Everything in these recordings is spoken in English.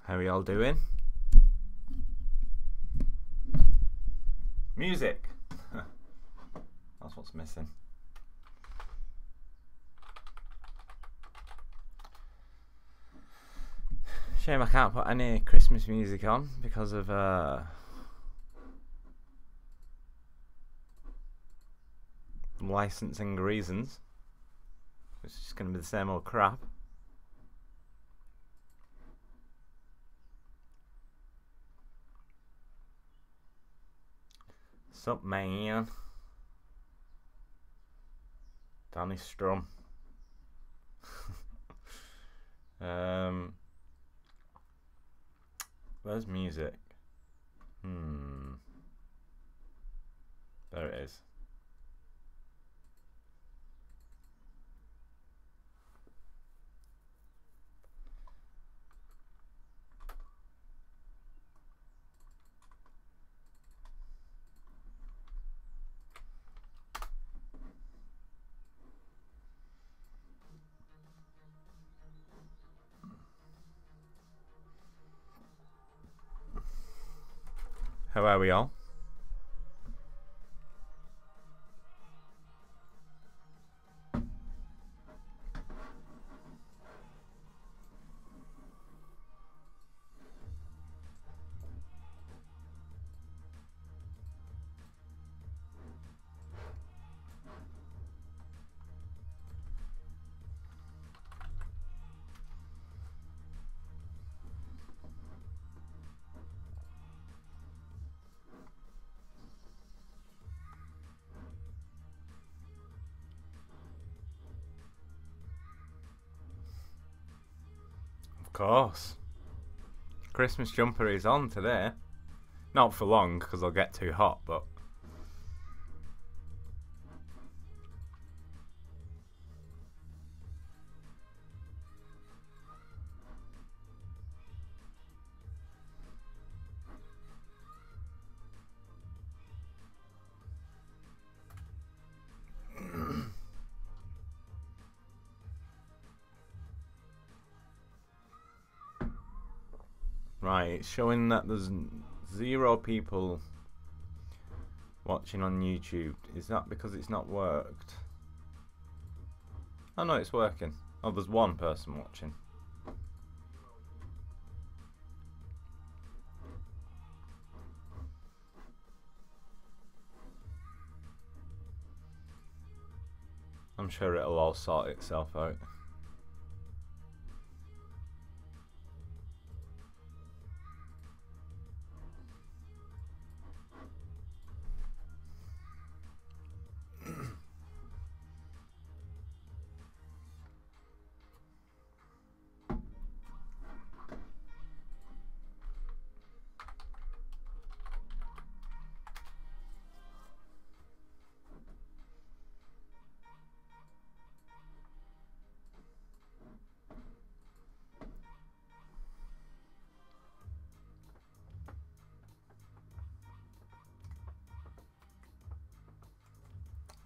How are y'all doing? Music! That's what's missing. Shame I can't put any Christmas music on because of licensing reasons. It's just going to be the same old crap. Sup, man? Danny Strum. Where's music? There it is. How are we all? Of course. Christmas jumper is on today. Not for long because I'll get too hot, but right, it's showing that there's 0 people watching on YouTube. Is that because it's not worked? Oh no, it's working. Oh, there's 1 person watching. I'm sure it'll all sort itself out.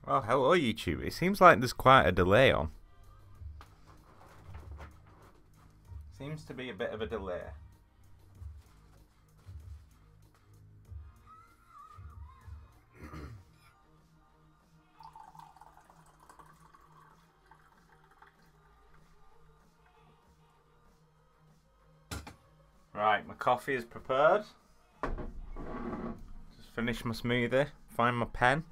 Well, hello YouTube. It seems like there's quite a delay on. Seems to be a bit of a delay. Right, my coffee is prepared. Just finish my smoothie, find my pen.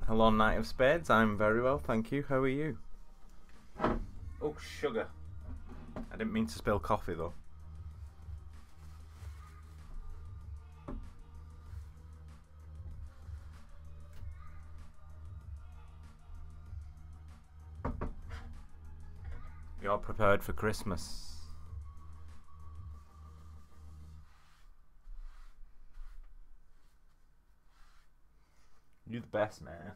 Hello, Knight of Spades. I'm very well, thank you. How are you? Oh, sugar. I didn't mean to spill coffee, though. You're prepared for Christmas. You're the best, man.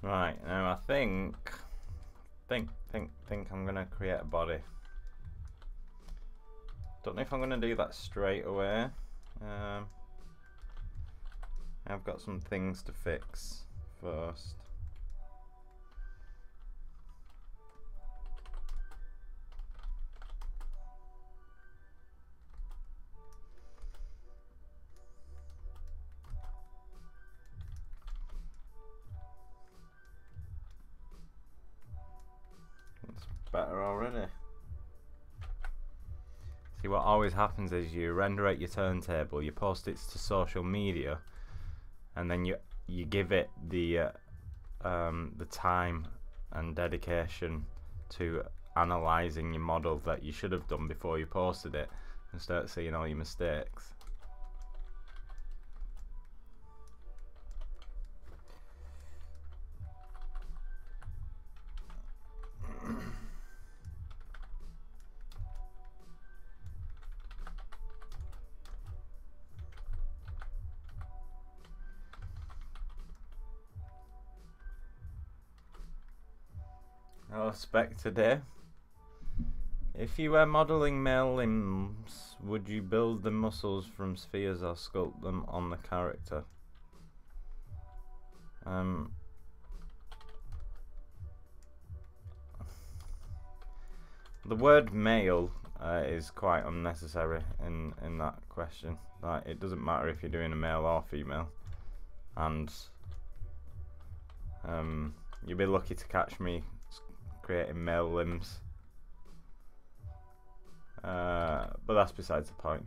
Right, now I think I'm gonna create a body. Don't know if I'm gonna do that straight away. I've got some things to fix first. It's better already. See, what always happens is you render out your turntable, you post it to social media, and then you give it the time and dedication to analysing your model that you should have done before you posted it, and start seeing all your mistakes. Our spec today. If you were modelling male limbs, would you build the muscles from spheres or sculpt them on the character? The word male is quite unnecessary in that question. Like, it doesn't matter if you're doing a male or female, and you'll be lucky to catch me creating male limbs. But that's besides the point.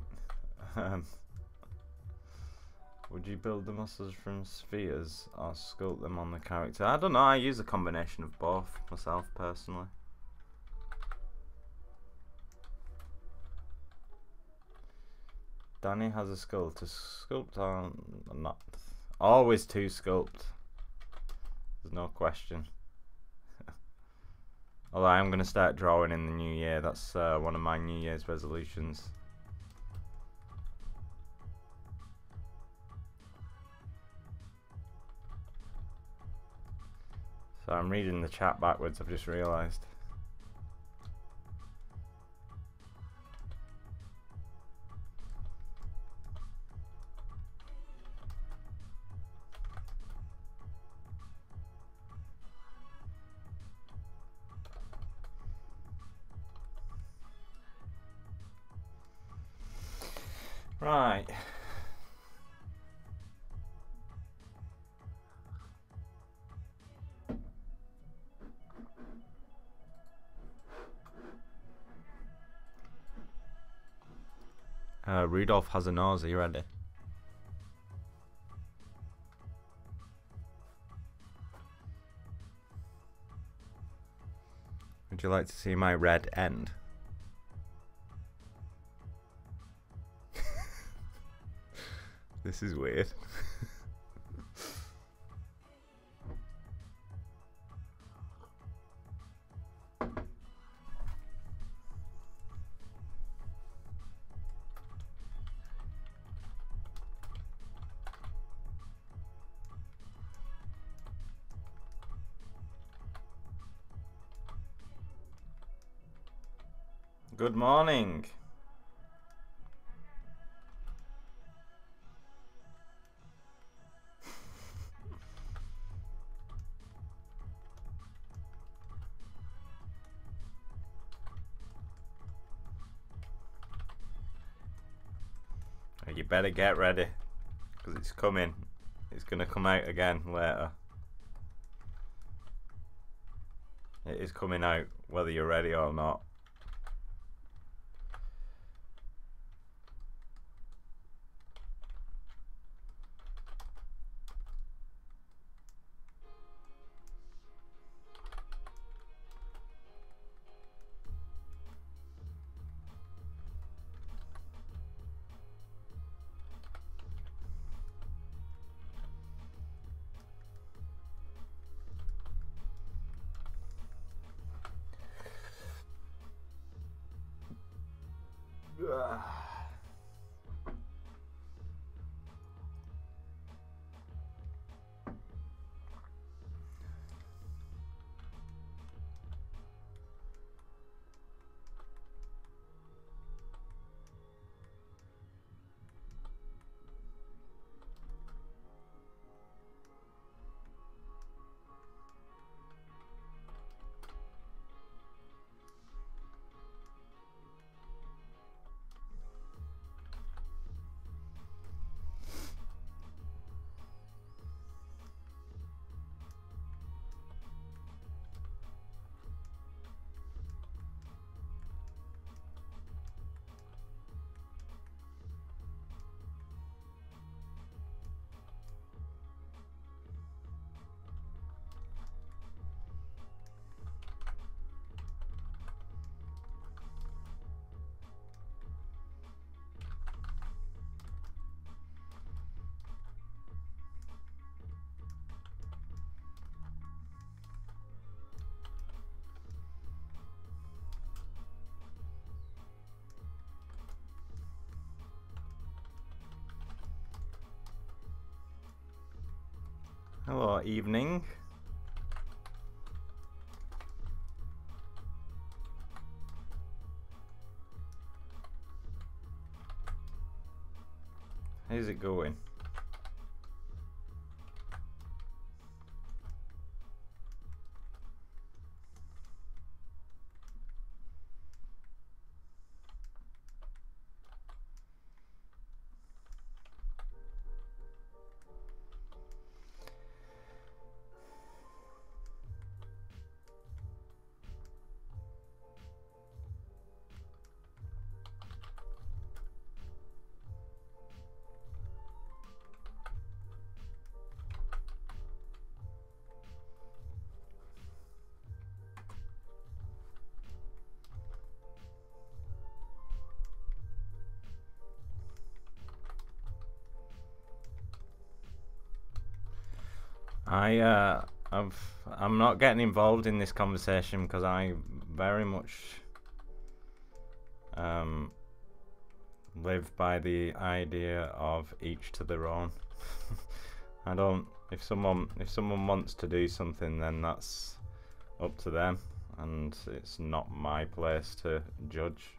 Would you build the muscles from spheres or sculpt them on the character? I don't know, I use a combination of both myself personally. Danny has a skull to sculpt on, not always to sculpt. There's no question. Although I am going to start drawing in the new year. That's one of my New Year's resolutions. So I'm reading the chat backwards, I've just realised. Right. Rudolph has a nose, are you ready? Would you like to see my red end? This is weird. Good morning. You better get ready, because it's coming. It's going to come out again later. It is coming out, whether you're ready or not. Hello, evening. How's it going? I'm not getting involved in this conversation because I very much live by the idea of each to their own. I don't. If someone wants to do something, then that's up to them, and it's not my place to judge.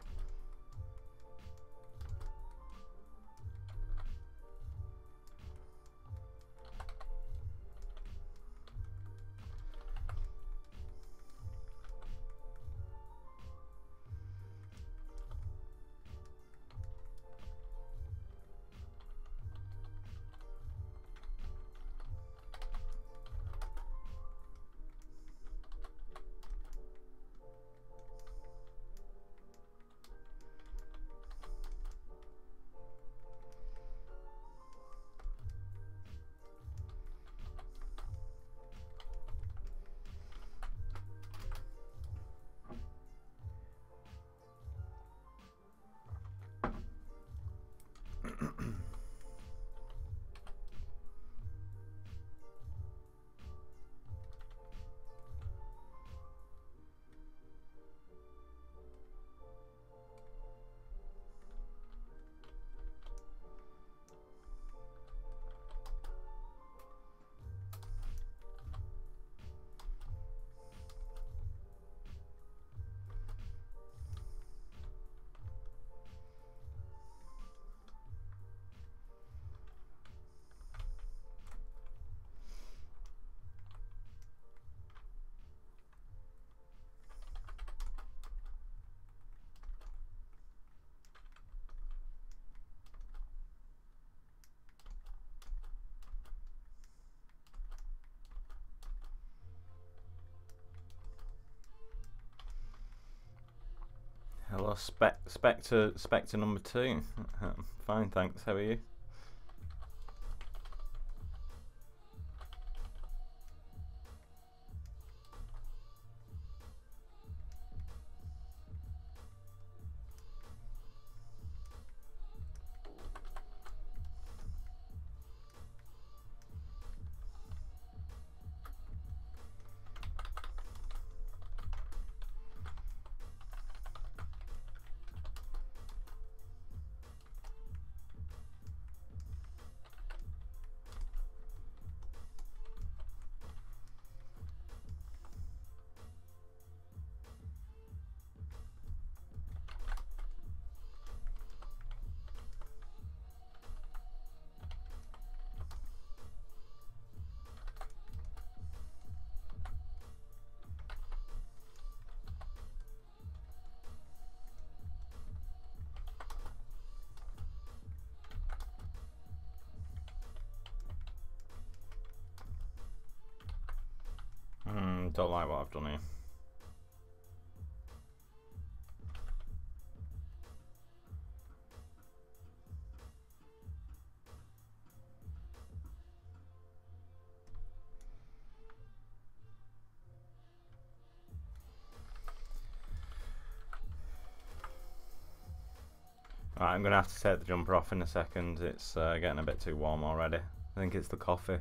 Hello, Spectre number 2. Fine, thanks. How are you? Don't like what I've done here. Right, I'm going to have to take the jumper off in a second. It's getting a bit too warm already. I think it's the coffee.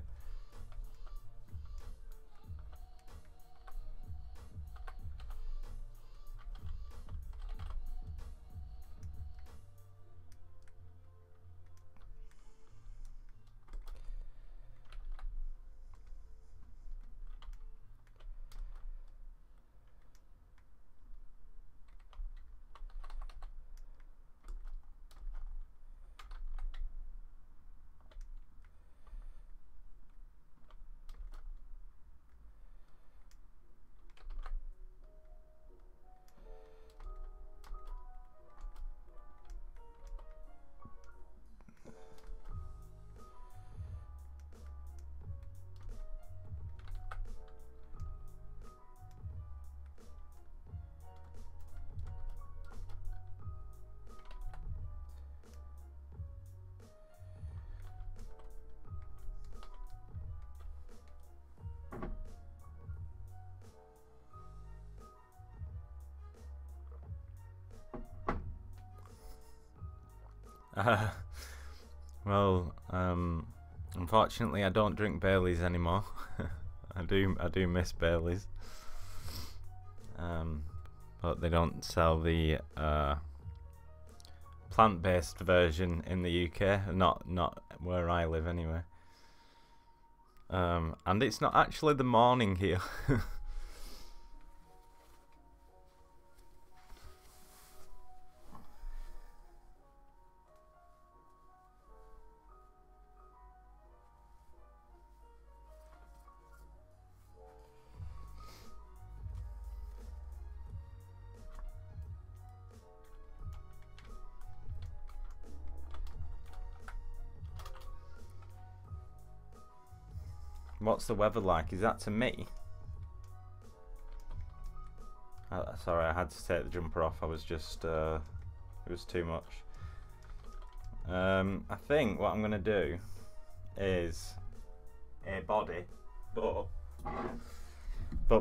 Well, unfortunately, I don't drink Baileys anymore. I do miss Baileys. But they don't sell the plant-based version in the UK. Not where I live anyway. And it's not actually the morning here. What's the weather like? Is that to me? Sorry, I had to take the jumper off. I was just, it was too much. I think what I'm going to do is a body, but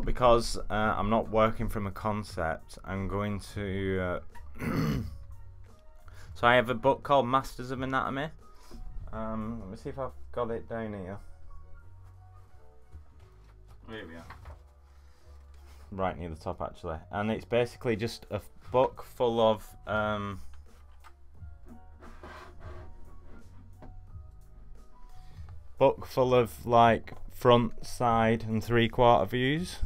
because I'm not working from a concept, I'm going to... So I have a book called Masters of Anatomy. Let me see if I've got it down here. Here we are. Right near the top, actually. And it's basically just a book full of like front, side and 3/4 views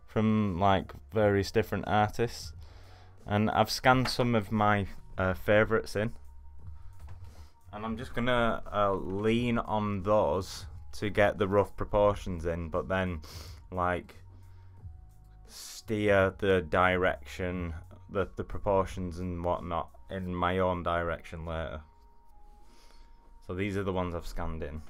from like various different artists, and I've scanned some of my favourites in, and I'm just gonna lean on those to get the rough proportions in, but then like steer the direction, the proportions and whatnot in my own direction later. So these are the ones I've scanned in.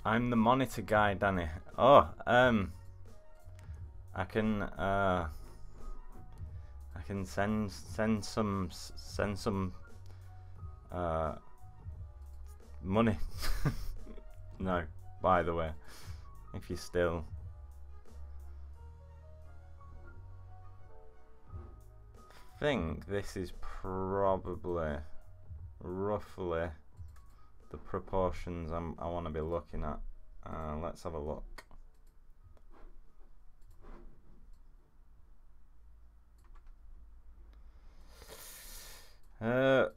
I'm the monitor guy, Danny. Oh, I can send some money. No, by the way, if you still think this is probably roughly the proportions I want to be looking at. Let's have a look. Oh.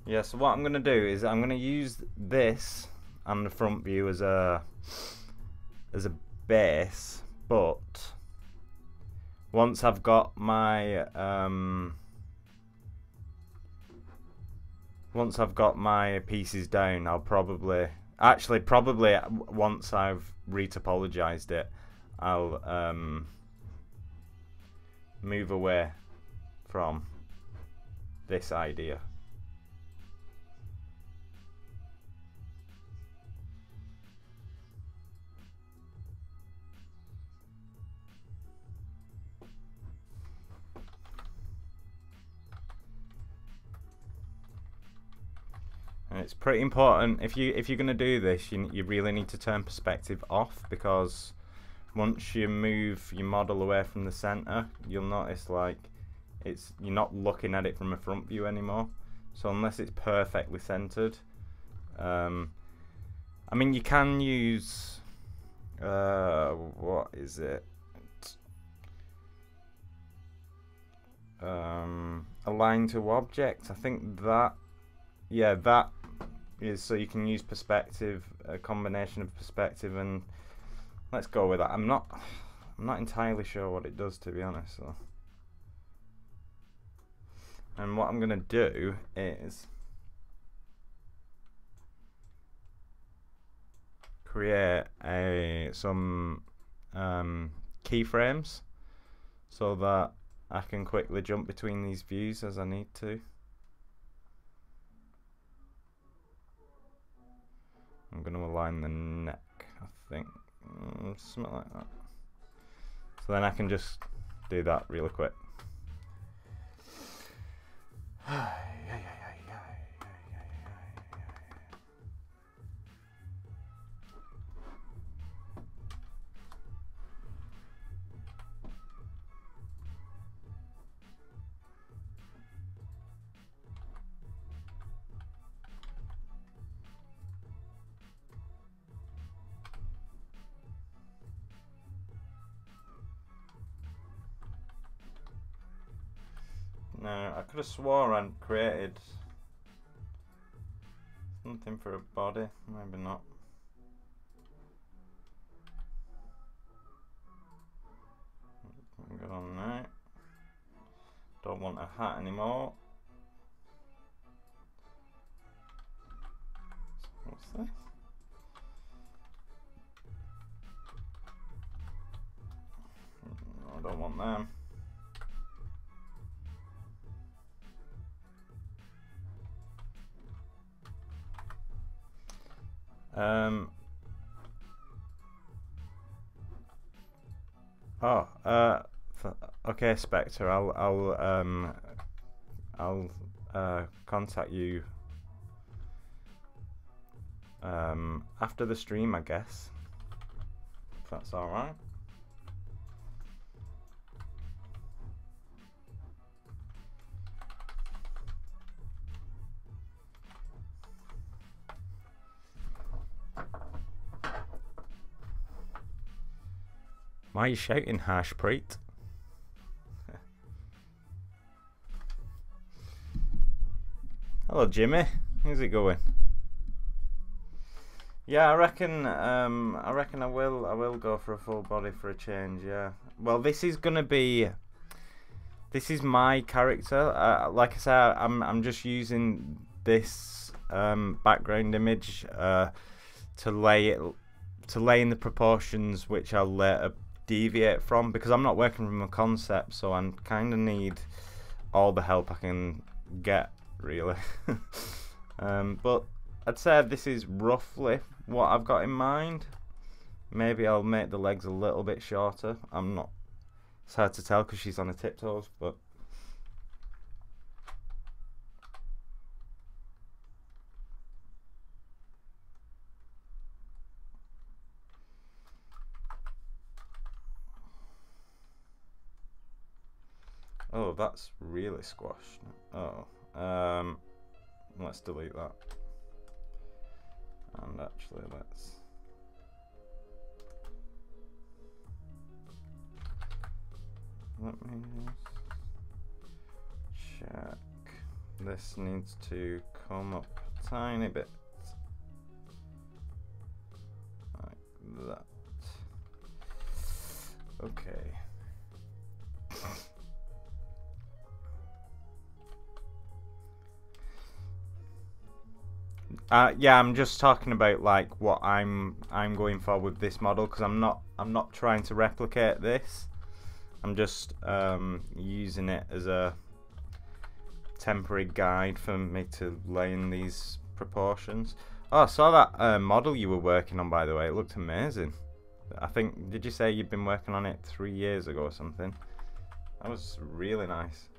Yeah, so what I'm going to do is I'm going to use this and the front view as a base, but once I've got my pieces down, I'll probably once I've retopologized it, I'll move away from this idea. And it's pretty important if you're going to do this, you really need to turn perspective off, because once you move your model away from the center, you'll notice like you're not looking at it from a front view anymore. So unless it's perfectly centered, I mean, you can use what is it? Align to object. I think that, yeah, that is so you can use perspective, a combination of perspective and, let's go with that. I'm not I'm not entirely sure what it does, to be honest. So. And what I'm going to do is create some keyframes so that I can quickly jump between these views as I need to. I'm going to align the neck, I think, something like that. So then I can just do that really quick. Now, I could have swore I created something for a body, maybe not. Good on that. Don't want a hat anymore. What's this? No, I don't want them. Okay, Spectre. I'll contact you after the stream, I guess. If that's all right. Why are you shouting, Harshpreet? Hello, Jimmy. How's it going? Yeah, I reckon I will go for a full body for a change. Yeah. Well, this is my character. Like I said, I'm just using this background image to lay in the proportions which I'll later deviate from, because I'm not working from a concept, so I kind of need all the help I can get, really. But I'd say this is roughly what I've got in mind. Maybe I'll make the legs a little bit shorter. I'm not. It's hard to tell because she's on her tiptoes, but. Oh, that's really squashed. Oh, let's delete that. And actually, let me check. This needs to come up a tiny bit, like that. Okay. Yeah, I'm just talking about like what I'm going for with this model, because I'm not trying to replicate this. I'm just using it as a temporary guide for me to lay in these proportions. Oh, I saw that model you were working on, by the way. It looked amazing. I think, did you say you'd been working on it 3 years ago or something? That was really nice.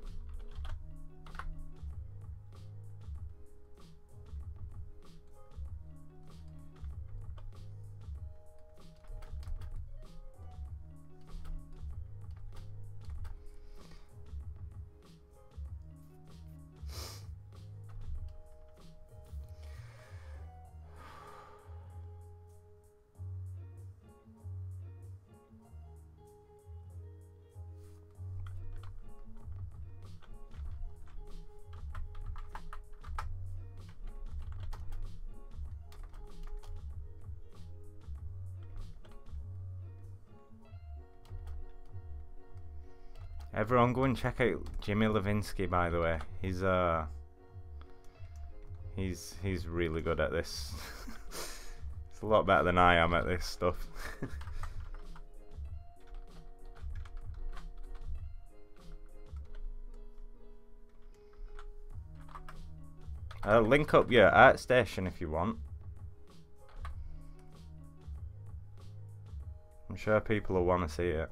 Everyone go and check out Jimmy Levinsky, by the way. He's really good at this. It's a lot better than I am at this stuff. Link up your art station if you want. I'm sure people will want to see it.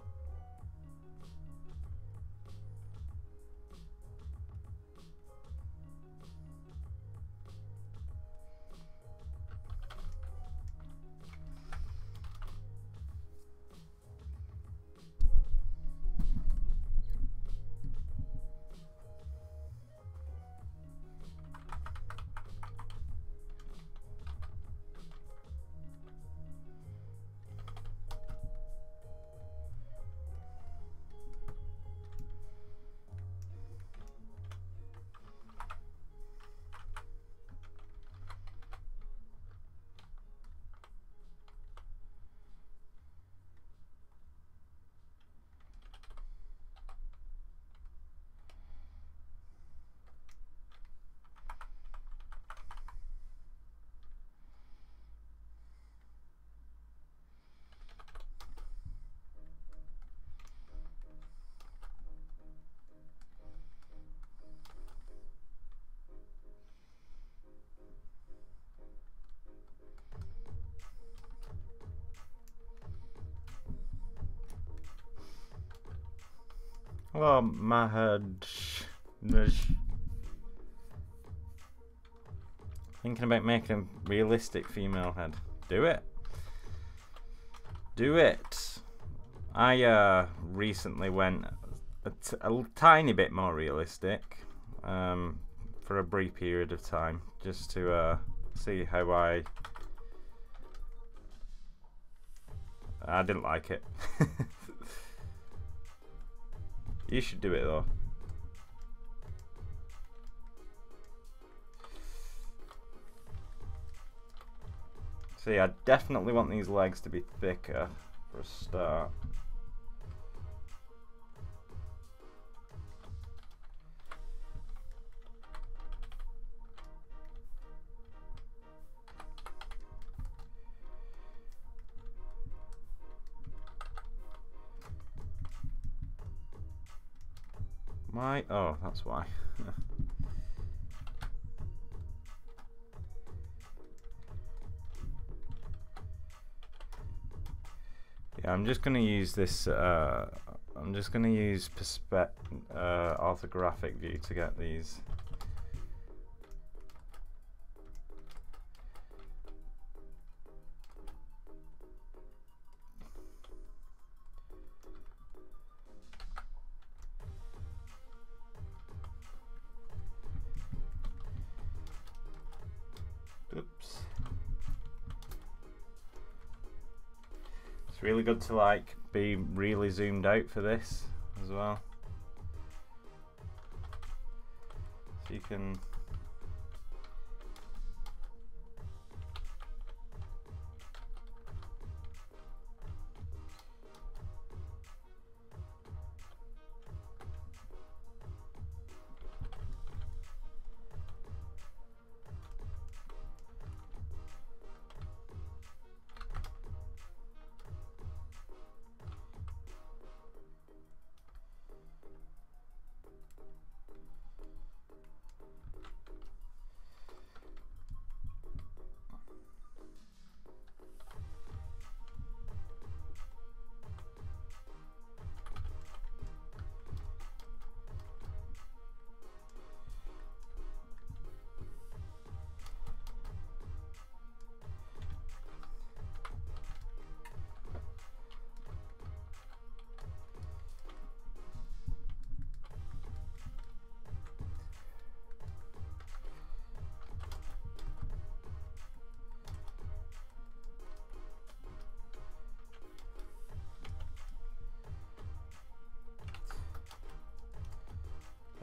Well, my head. Thinking about making a realistic female head. Do it. Do it. I recently went a tiny bit more realistic for a brief period of time, just to see how I didn't like it. You should do it though. See, I definitely want these legs to be thicker for a start. Why? Oh, that's why. Yeah, I'm just going to use this. I'm just going to use orthographic view to get these. Oops. It's really good to like be really zoomed out for this as well. So you can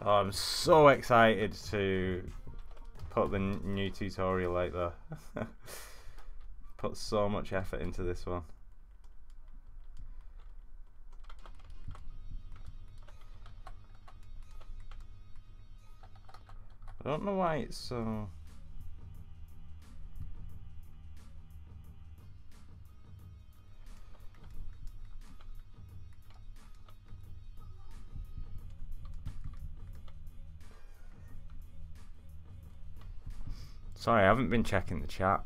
Oh, I'm so excited to put the new tutorial out there. Put so much effort into this one. I don't know why it's so... Sorry, I haven't been checking the chat.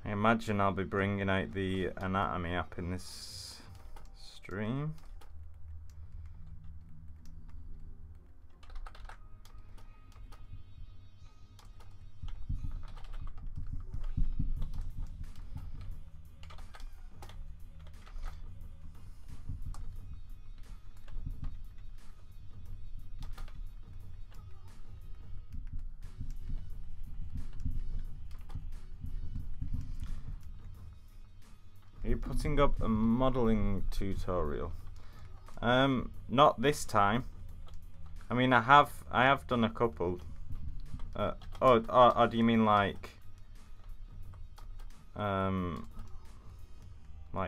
I imagine I'll be bringing out the anatomy app in this stream. Are you putting up a modeling tutorial? Not this time. I mean, I have done a couple. Oh, do you mean like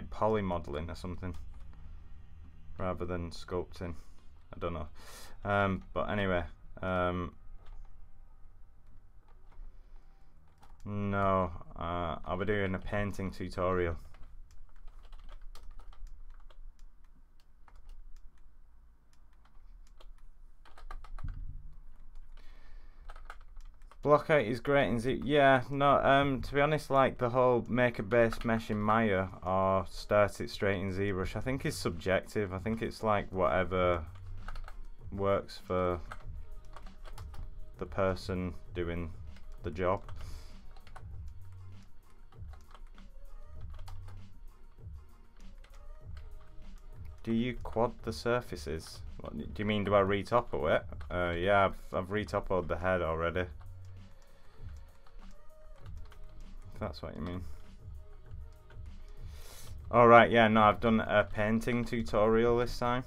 poly modeling or something, rather than sculpting? I don't know. But anyway, no, I'll be doing a painting tutorial. Blockout is great in Z. Yeah, no. To be honest, like the whole make a base mesh in Maya or start it straight in ZBrush, I think is subjective. I think it's like whatever works for the person doing the job. Do you quad the surfaces? What, do you mean do I retopo it? Yeah, I've retopoed the head already. That's what you mean. Alright, yeah, no, I've done a painting tutorial this time.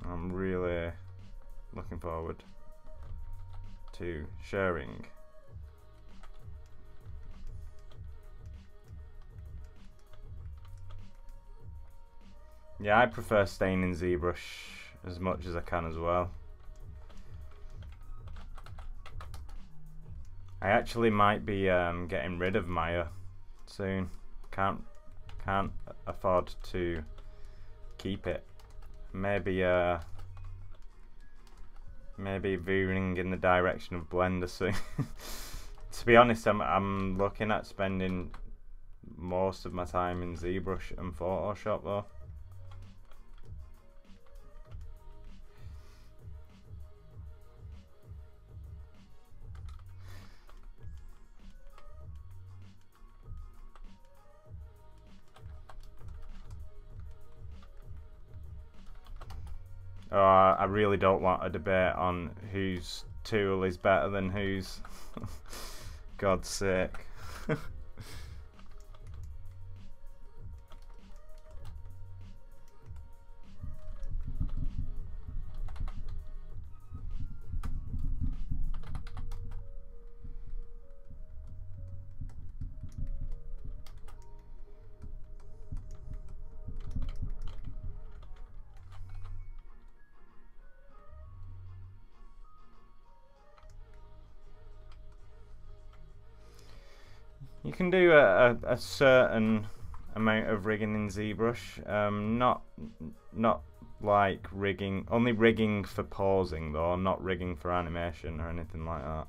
I'm really looking forward to sharing. Yeah, I prefer staying in ZBrush as much as I can as well. I actually might be getting rid of Maya soon. Can't afford to keep it. Maybe maybe veering in the direction of Blender soon. To be honest, I'm looking at spending most of my time in ZBrush and Photoshop though. I really don't want a debate on whose tool is better than whose. God's sake. You can do a certain amount of rigging in ZBrush, not like rigging, only rigging for pausing though, not rigging for animation or anything like that.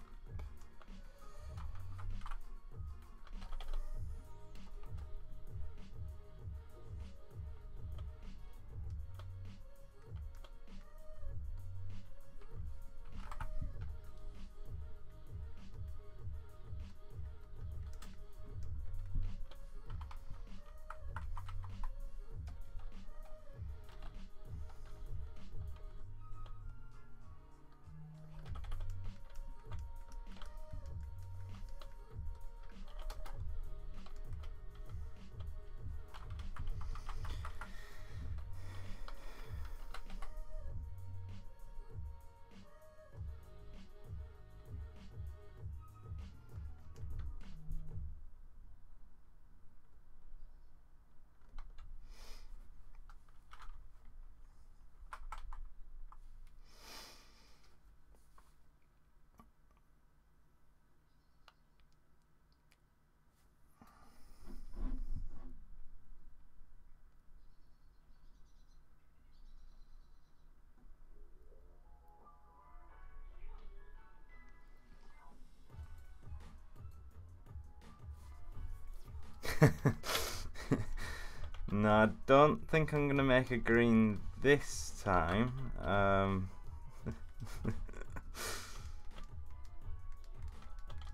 No, I don't think I'm gonna make a green this time.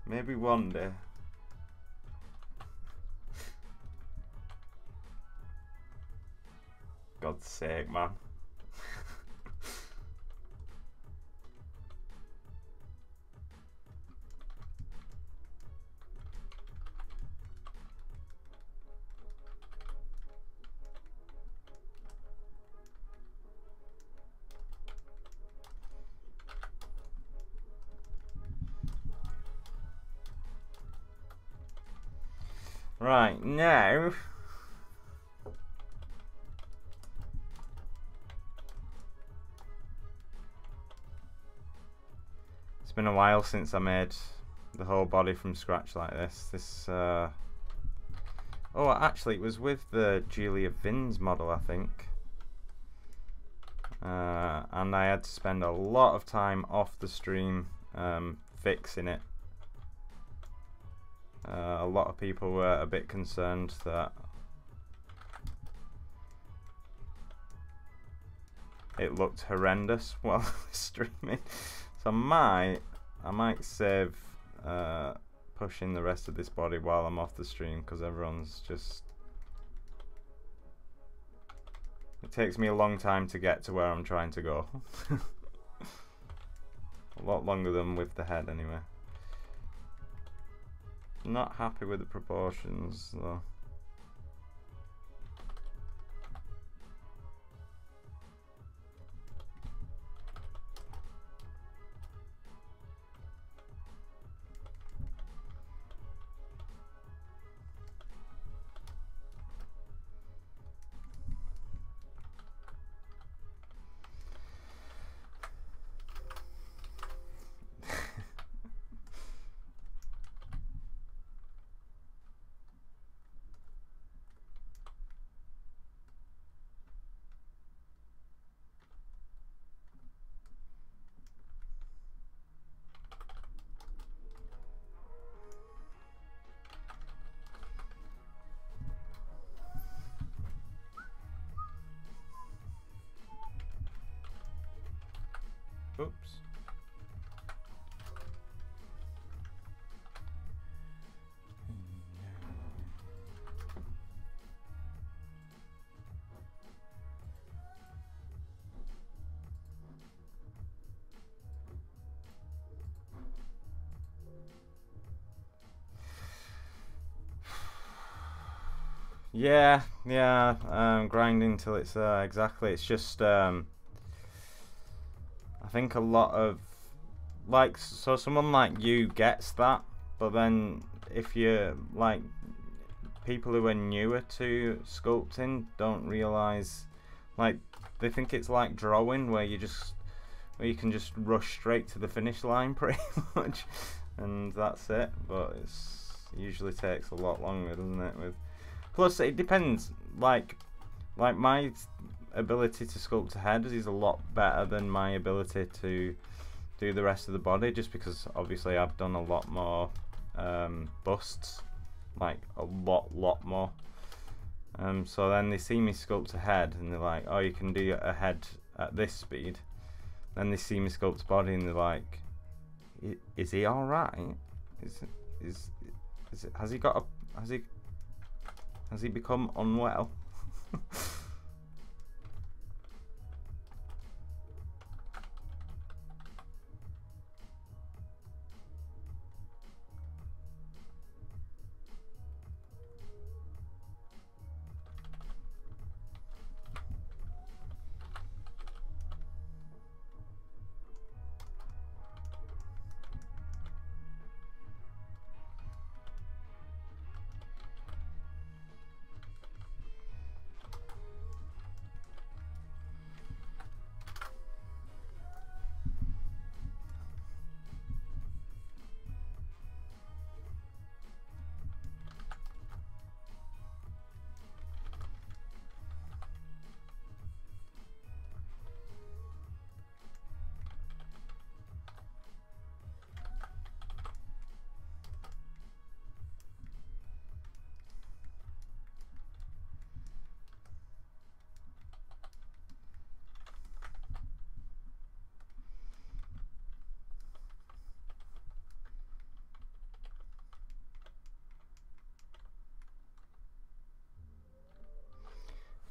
Maybe one day. God's sake, man. Right, now it's been a while since I made the whole body from scratch like this. Oh, actually it was with the Julia Vins model, I think. And I had to spend a lot of time off the stream fixing it. A lot of people were a bit concerned that it looked horrendous while streaming, so I might save pushing the rest of this body while I'm off the stream, because everyone's just, it takes me a long time to get to where I'm trying to go. A lot longer than with the head anyway. Not happy with the proportions though. Oops. Yeah, grinding till it's exactly. It's just I think a lot of, like, so someone like you gets that, but then if you're like people who are newer to sculpting don't realize, like, they think it's like drawing where you can just rush straight to the finish line pretty much, and that's it. But it's, It usually takes a lot longer, doesn't it? Plus, it depends. Like my ability to sculpt a head is a lot better than my ability to do the rest of the body, just because obviously I've done a lot more busts, like a lot more. So then they see me sculpt a head and they're like, oh, you can do a head at this speed. Then they see me sculpt a body and they're like, is he all right? Has he become unwell?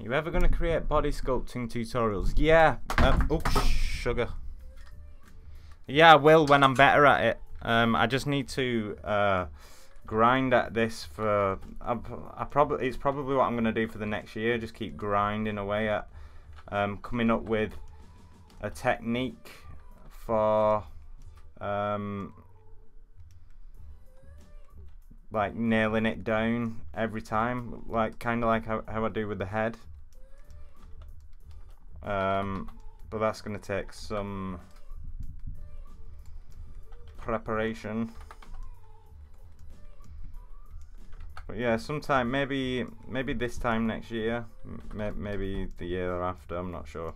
You ever going to create body sculpting tutorials? Yeah. Oops, sugar. Yeah, I will when I'm better at it. I just need to grind at this for. It's probably what I'm going to do for the next year. Just keep grinding away at coming up with a technique for like nailing it down every time, like kind of like how I do with the head. But that's going to take some preparation. But yeah, sometime, maybe this time next year, maybe the year after, I'm not sure.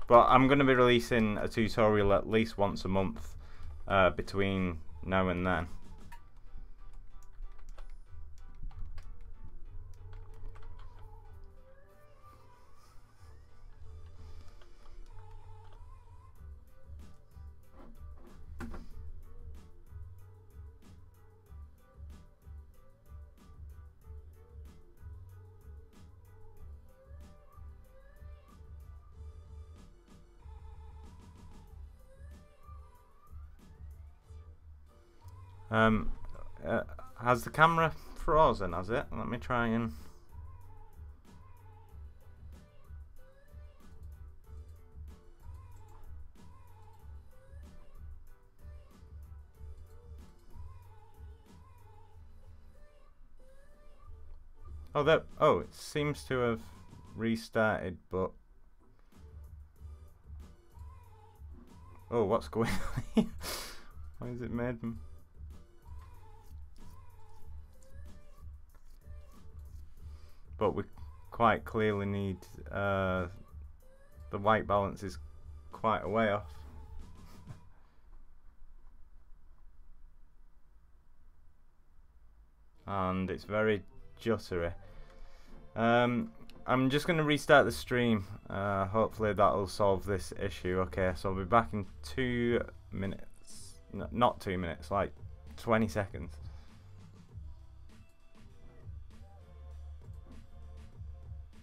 But I'm going to be releasing a tutorial at least once a month between now and then. Has the camera frozen, has it? Let me try and... Oh, it seems to have restarted, but... Oh, what's going on? Why has it made them... But we quite clearly need the white balance is quite a way off. And it's very juttery. I'm just going to restart the stream. Hopefully that'll solve this issue. Okay, so I'll be back in 2 minutes. No, not 2 minutes, like 20 seconds.